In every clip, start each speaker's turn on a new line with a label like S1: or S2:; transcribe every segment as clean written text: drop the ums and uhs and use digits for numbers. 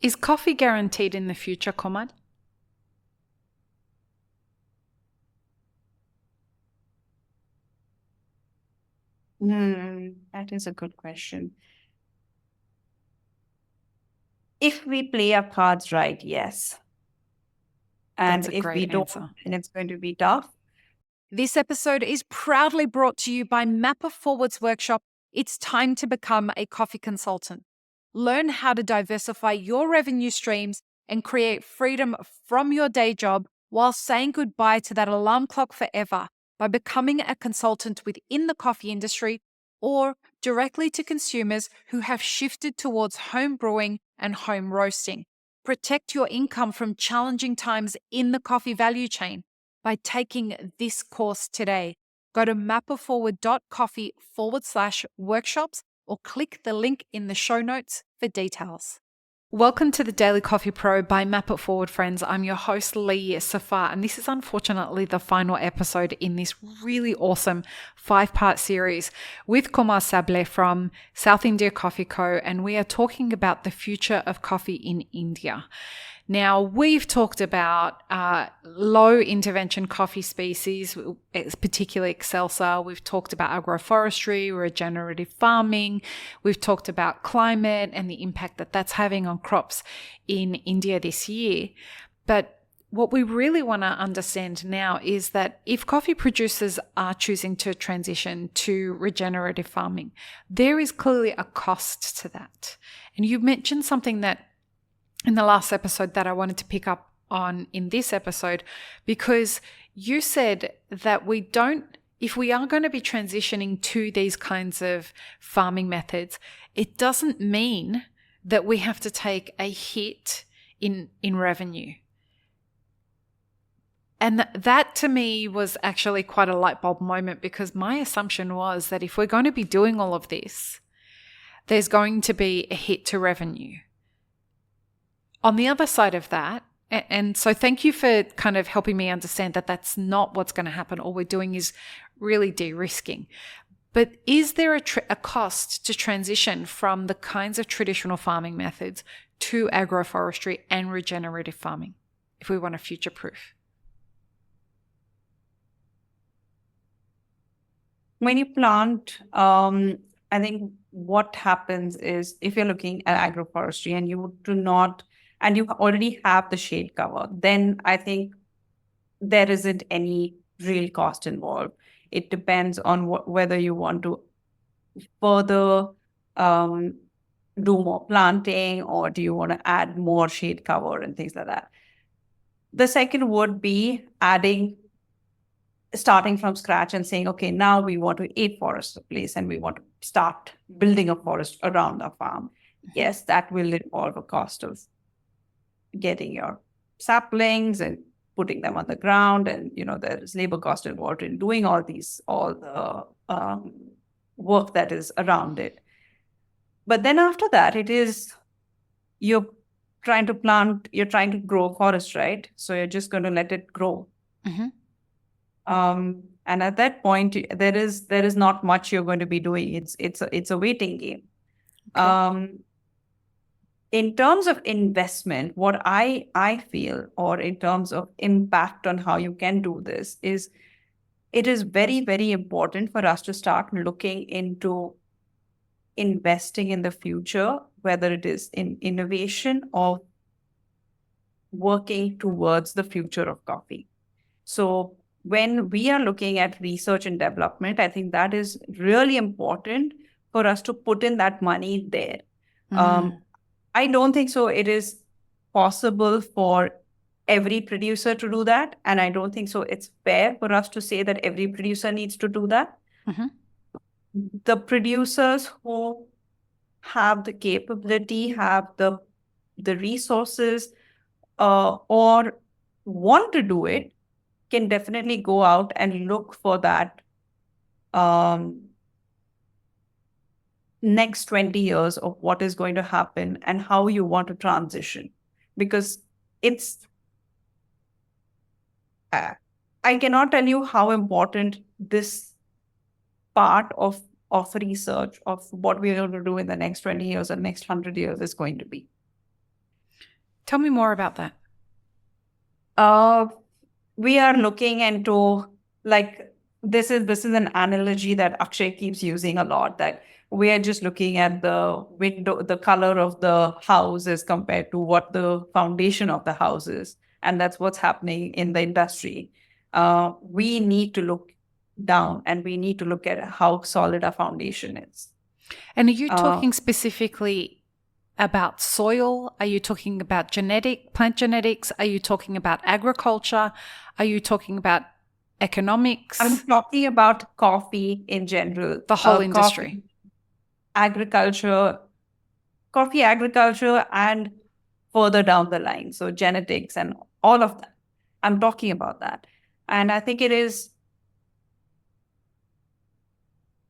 S1: Is coffee guaranteed in the future, Komal?
S2: That is a good question. If we play our cards right, yes. And
S1: That's a
S2: if we
S1: great
S2: don't,
S1: answer.
S2: then it's going to be tough.
S3: This episode is proudly brought to you by Mapper Forward's workshop. It's time to become a coffee consultant. Learn how to diversify your revenue streams and create freedom from your day job while saying goodbye to that alarm clock forever by becoming a consultant within the coffee industry or directly to consumers who have shifted towards home brewing and home roasting. Protect your income from challenging times in the coffee value chain by taking this course today. Go to mapperforward.coffee/workshops or click the link in the show notes for details.
S1: Welcome to the Daily Coffee Pro by Map It Forward, friends. I'm your host, Lee Safar, and this is unfortunately the final episode in this really awesome 5-part series with Komal Sable from South India Coffee Co. And we are talking about the future of coffee in India. Now, we've talked about low intervention coffee species, particularly Excelsa. We've talked about agroforestry, regenerative farming. We've talked about climate and the impact that that's having on crops in India this year. But what we really want to understand now is that if coffee producers are choosing to transition to regenerative farming, there is clearly a cost to that. And you mentioned something that in the last episode that I wanted to pick up on in this episode, because you said that if we are going to be transitioning to these kinds of farming methods, it doesn't mean that we have to take a hit in revenue. And that to me was actually quite a light bulb moment, because my assumption was that if we're going to be doing all of this, there's going to be a hit to revenue. On the other side of that, and so thank you for kind of helping me understand that that's not what's going to happen. All we're doing is really de-risking. But is there a cost to transition from the kinds of traditional farming methods to agroforestry and regenerative farming if we want to future-proof?
S2: When you plant, I think what happens is if you're looking at agroforestry and you already have the shade cover, then I think there isn't any real cost involved. It depends on whether you want to further do more planting, or do you want to add more shade cover and things like that. The second would be starting from scratch and saying, okay, now we want to forest the place and we want to start building a forest around our farm. Yes, that will involve a cost of getting your saplings and putting them on the ground, and there's labor cost involved in doing all the work that is around it. But then after that, you're trying to grow forest, right? So you're just going to let it grow.
S1: Mm-hmm.
S2: And at that point, there is not much you're going to be doing. It's a waiting game.
S1: Okay.
S2: In terms of investment, what I feel, or in terms of impact on how you can do this, is it is very, very important for us to start looking into investing in the future, whether it is in innovation or working towards the future of coffee. So when we are looking at research and development, I think that is really important for us to put in that money there. I don't think so it is possible for every producer to do that. And I don't think so it's fair for us to say that every producer needs to do that.
S1: Mm-hmm.
S2: The producers who have the capability, have the resources, or want to do it, can definitely go out and look for that next 20 years of what is going to happen and how you want to transition. Because I cannot tell you how important this part of research of what we're going to do in the next 20 years or next 100 years is going to be.
S1: Tell me more about that.
S2: We are looking into, like, this is an analogy that Akshay keeps using a lot, that we are just looking at the window, the color of the house as compared to what the foundation of the house is. And that's what's happening in the industry. We need to look down and we need to look at how solid our foundation is.
S1: And are you talking specifically about soil? Are you talking about plant genetics? Are you talking about agriculture? Are you talking about economics?
S2: I'm talking about coffee in general.
S1: The whole industry.
S2: Coffee agriculture, and further down the line. So genetics and all of that. I'm talking about that. And I think it is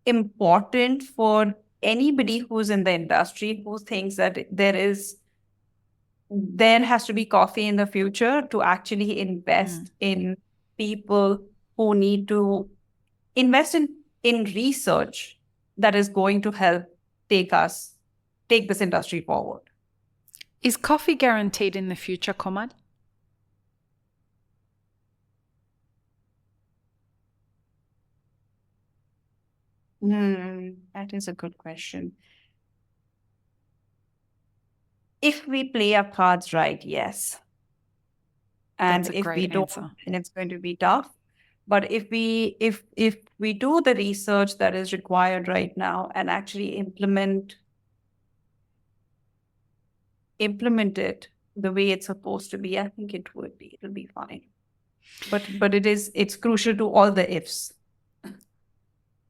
S2: important for anybody who's in the industry who thinks that there has to be coffee in the future to actually invest in people who need to invest in research that is going to help take this industry forward.
S1: Is coffee guaranteed in the future, Komal?
S2: That is a good question. If we play our cards right, yes. And
S1: That's a
S2: if we
S1: great
S2: don't,
S1: answer.
S2: then it's going to be tough. But if we do the research that is required right now and actually implement it the way it's supposed to be, I think it'll be fine. But it's crucial to all the ifs.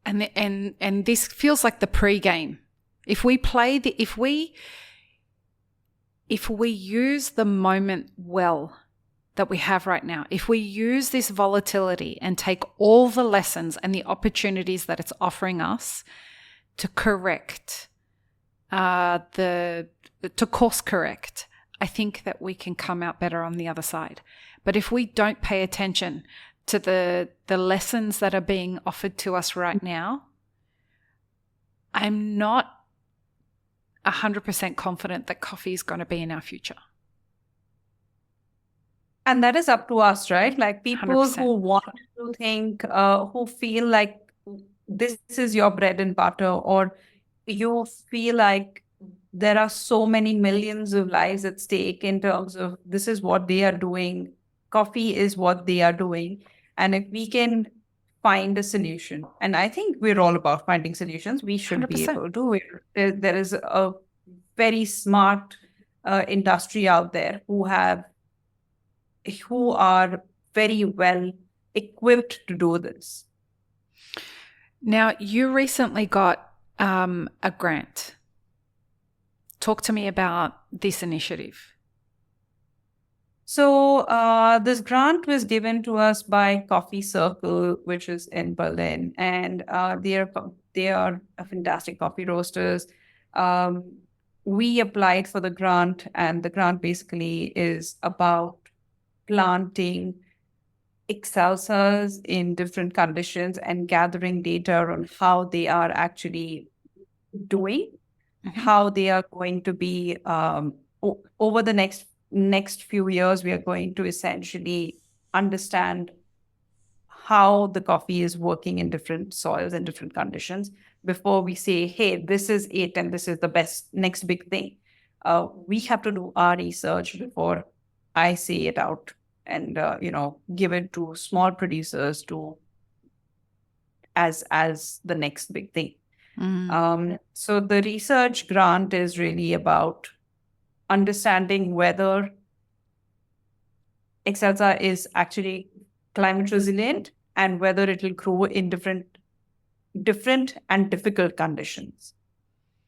S1: And this feels like the pre-game. If we use the moment well that we have right now, if we use this volatility and take all the lessons and the opportunities that it's offering us to correct, to course correct, I think that we can come out better on the other side. But if we don't pay attention to the lessons that are being offered to us right now, I'm not 100% confident that coffee is going to be in our future.
S2: And that is up to us, right? Like people
S1: 100%.
S2: who want to think, who feel like this is your bread and butter, or you feel like there are so many millions of lives at stake in terms of this is what they are doing, coffee is what they are doing. And if we can find a solution, and I think we're all about finding solutions, we should
S1: 100%.
S2: be able to do it. There is a very smart industry out there who are very well equipped to do this.
S1: Now, you recently got a grant. Talk to me about this initiative.
S2: So this grant was given to us by Coffee Circle, which is in Berlin, and they are a fantastic coffee roasters. We applied for the grant, and the grant basically is about planting excelsas in different conditions and gathering data on how they are actually doing, how they are going to be over the next few years. We are going to essentially understand how the coffee is working in different soils and different conditions before we say, hey, this is it and this is the next big thing. We have to do our research before I say it out and give it to small producers as the next big thing. So the research grant is really about understanding whether Excelsa is actually climate resilient and whether it will grow in different and difficult conditions.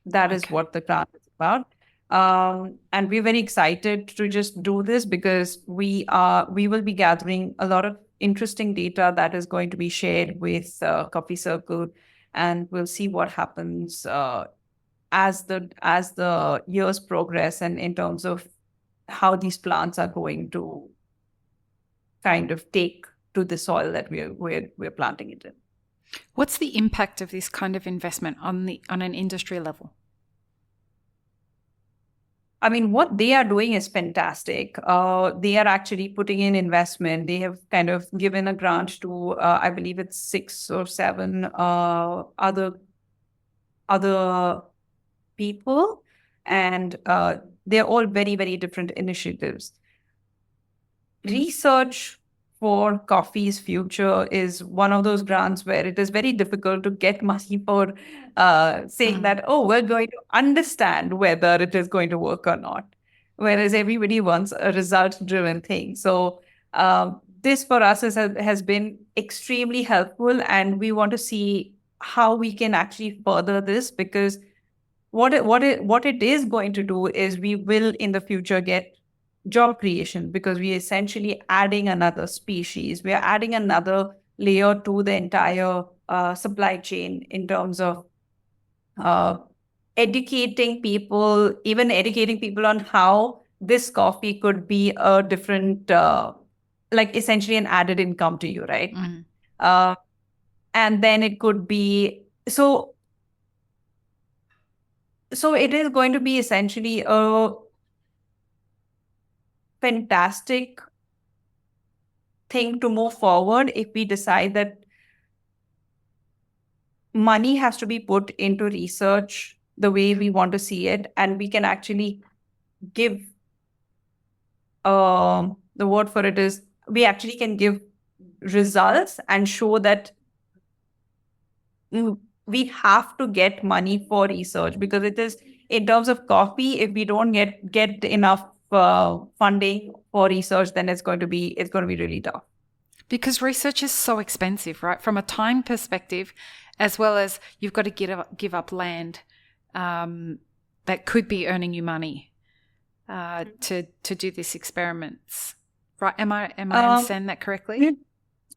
S2: That is what the grant is about. And we're very excited to just do this because we will be gathering a lot of interesting data that is going to be shared with Coffee Circle, and we'll see what happens as the years progress and in terms of how these plants are going to kind of take to the soil that we're planting it in.
S1: What's the impact of this kind of investment on an industry level?
S2: I mean, what they are doing is fantastic. They are actually putting in investment. They have kind of given a grant to, I believe it's 6 or 7 other people, and they're all very, very different initiatives. Research for coffee's future is one of those grants where it is very difficult to get money for saying that, oh, we're going to understand whether it is going to work or not. Whereas everybody wants a result-driven thing. So this for us has been extremely helpful, and we want to see how we can actually further this, because what it is going to do is we will in the future get job creation, because we are essentially adding another species. We are adding another layer to the entire supply chain in terms of educating people, even educating people on how this coffee could be a different, like essentially an added income to you, right? And then it could be, so it is going to be essentially a fantastic thing to move forward if we decide that money has to be put into research the way we want to see it, and we can actually give the word for it is we actually can give results and show that we have to get money for research, because it is in terms of coffee, if we don't get enough funding for research, then it's going to be really tough.
S1: Because research is so expensive, right? From a time perspective, as well as you've got to give up land that could be earning you money to do these experiments, right? Am I understand that correctly?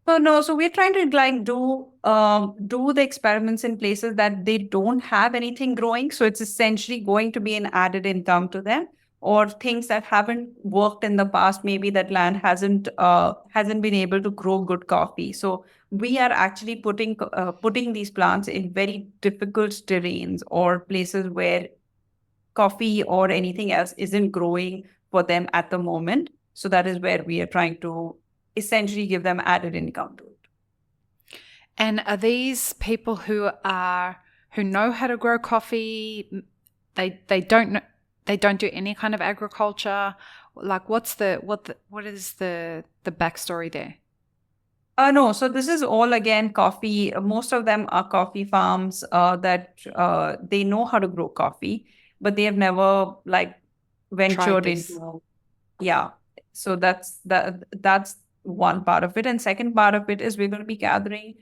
S2: So no, so we're trying to like do the experiments in places that they don't have anything growing. So it's essentially going to be an added income to them, or things that haven't worked in the past. Maybe that land hasn't been able to grow good coffee. So we are actually putting these plants in very difficult terrains or places where coffee or anything else isn't growing for them at the moment. So that is where we are trying to essentially give them added income to it.
S1: And are these people who know how to grow coffee? They don't do any kind of agriculture. Like, what is the backstory there?
S2: No, so this is all again coffee. Most of them are coffee farms that they know how to grow coffee, but they have never like ventured into. Yeah, so that's one part of it, and second part of it is we're going to be gathering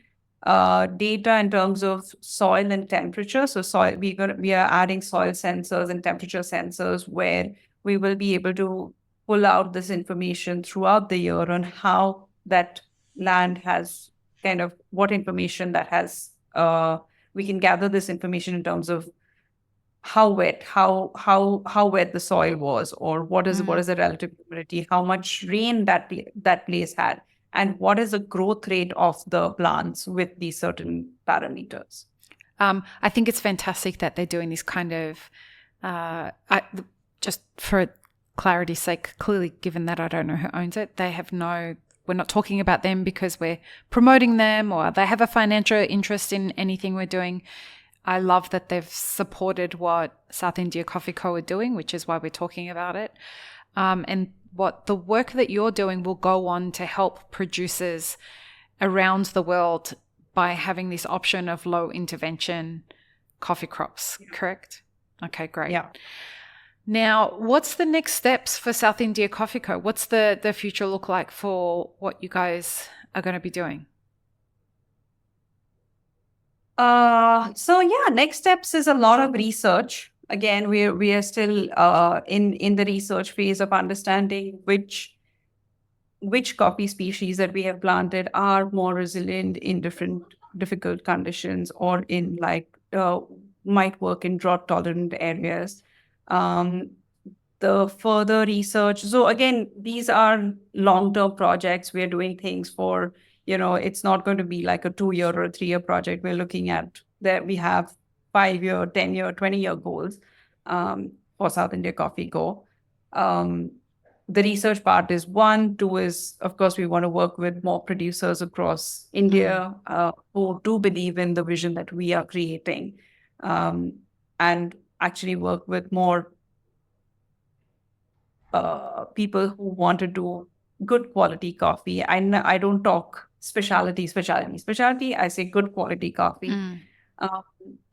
S2: data in terms of soil and temperature. So soil, we are adding soil sensors and temperature sensors where we will be able to pull out this information throughout the year on how that land has kind of what information that has. We can gather this information in terms of how wet the soil was, or what is the relative humidity, how much rain that place had, and what is the growth rate of the plants with these certain parameters.
S1: I think it's fantastic that they're doing this kind of, just for clarity's sake, clearly given that I don't know who owns it, we're not talking about them because we're promoting them or they have a financial interest in anything we're doing. I love that they've supported what South India Coffee Co. are doing, which is why we're talking about it. And what the work that you're doing will go on to help producers around the world by having this option of low intervention coffee crops, correct? Okay, great.
S2: Yeah.
S1: Now, what's the next steps for South India Coffee Co.? What's the future look like for what you guys are going to be doing?
S2: So yeah, next steps is a lot of research. Again, we are still in the research phase of understanding which coffee species that we have planted are more resilient in different difficult conditions, or in might work in drought tolerant areas. The further research. So again, these are long-term projects. We're doing things for, it's not going to be like a 2-year or a 3-year project. We're looking at that we have 5-year, 10-year, 20-year goals. for South India Coffee Go. The research part is one. Two is, of course, we want to work with more producers across India who do believe in the vision that we are creating, and actually work with more people who want to do good quality coffee. I don't talk specialty. I say good quality coffee.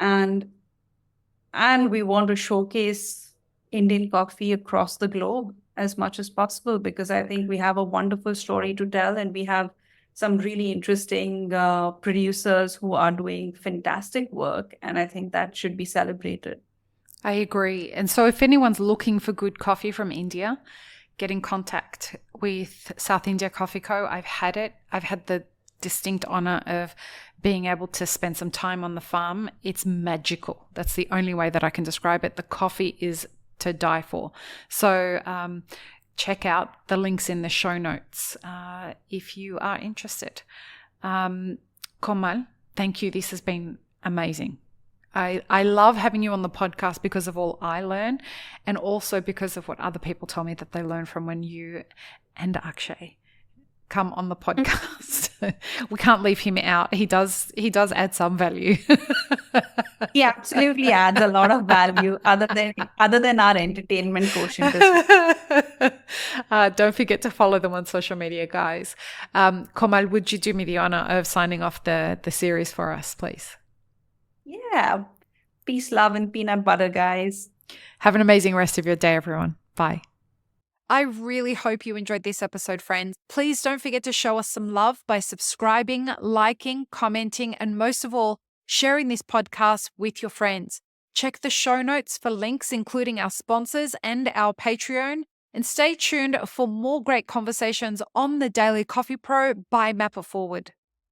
S2: And we want to showcase Indian coffee across the globe as much as possible, because I think we have a wonderful story to tell, and we have some really interesting producers who are doing fantastic work, and I think that should be celebrated.
S1: I agree. And so if anyone's looking for good coffee from India, get in contact with South India Coffee Co. I've had it. I've had the distinct honor of being able to spend some time on the farm. It's magical. That's the only way that I can describe it. The coffee is to die for. So check out the links in the show notes if you are interested. Komal, thank you. This has been amazing. I love having you on the podcast because of all I learn, and also because of what other people tell me that they learn from when you and Akshay come on the podcast. We can't leave him out. He does add some value.
S2: He absolutely adds a lot of value other than our entertainment quotient.
S1: Don't forget to follow them on social media, guys. Komal, would you do me the honor of signing off the series for us, please?
S2: Yeah. Peace, love, and peanut butter, guys.
S1: Have an amazing rest of your day, everyone. Bye.
S3: I really hope you enjoyed this episode, friends. Please don't forget to show us some love by subscribing, liking, commenting, and most of all, sharing this podcast with your friends. Check the show notes for links, including our sponsors and our Patreon. And stay tuned for more great conversations on the Daily Coffee Pro by Map It Forward.